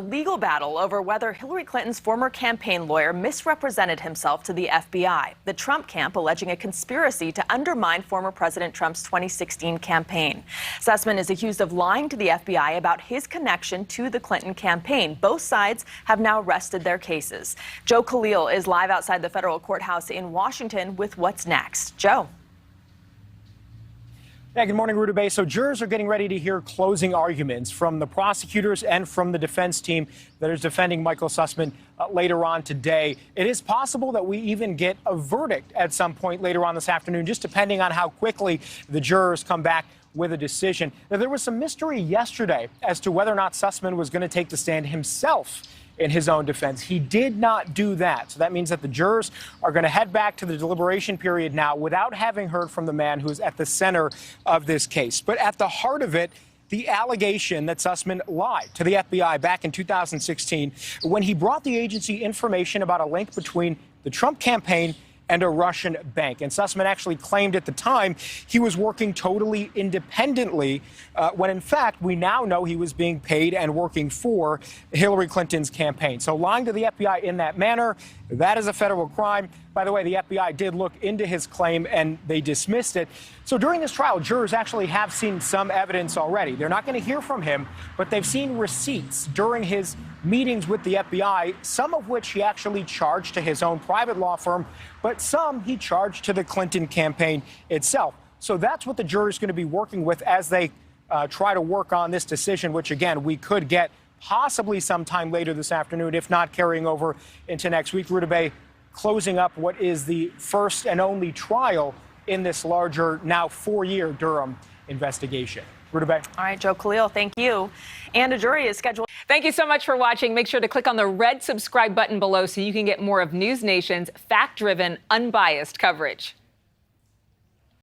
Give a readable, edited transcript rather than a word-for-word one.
Legal battle over whether Hillary Clinton's former campaign lawyer misrepresented himself to the FBI. The Trump camp alleging a conspiracy to undermine former President Trump's 2016 campaign. Sussmann is accused of lying to the FBI about his connection to the Clinton campaign. Both sides have now rested their cases. Joe Khalil is live outside the federal courthouse in Washington with what's next. Joe. Yeah, good morning, Ruta Bay. So jurors are getting ready to hear closing arguments from the prosecutors and from the defense team that is defending Michael Sussmann later on today. It is possible that we even get a verdict at some point later on this afternoon, just depending on how quickly the jurors come back with a decision. Now, there was some mystery yesterday as to whether or not Sussmann was going to take the stand himself in his own defense. He did not do that. So that means that the jurors are going to head back to the deliberation period now without having heard from the man who's at the center of this case. But at the heart of it, the allegation that Sussmann lied to the FBI back in 2016 when he brought the agency information about a link between the Trump campaign and a Russian bank. And Sussmann actually claimed at the time he was working totally independently, when in fact we now know he was being paid and working for Hillary Clinton's campaign. So lying to the FBI in that manner, that is a federal crime. By the way, the FBI did look into his claim and they dismissed it. So during this trial, jurors actually have seen some evidence already. They're not going to hear from him, but they've seen receipts during his meetings with the FBI, some of which he actually charged to his own private law firm, but some he charged to the Clinton campaign itself. So that's what the jury is going to be working with as they try to work on this decision, which, again, we could get possibly sometime later this afternoon, if not carrying over into next week. Ruta Bay, closing up what is the first and only trial in this larger, now 4-year Durham investigation. Ruta Bay. All right, Joe Khalil, thank you. And a jury is scheduled. Thank you so much for watching. Make sure to click on the red subscribe button below so you can get more of NewsNation's fact-driven, unbiased coverage.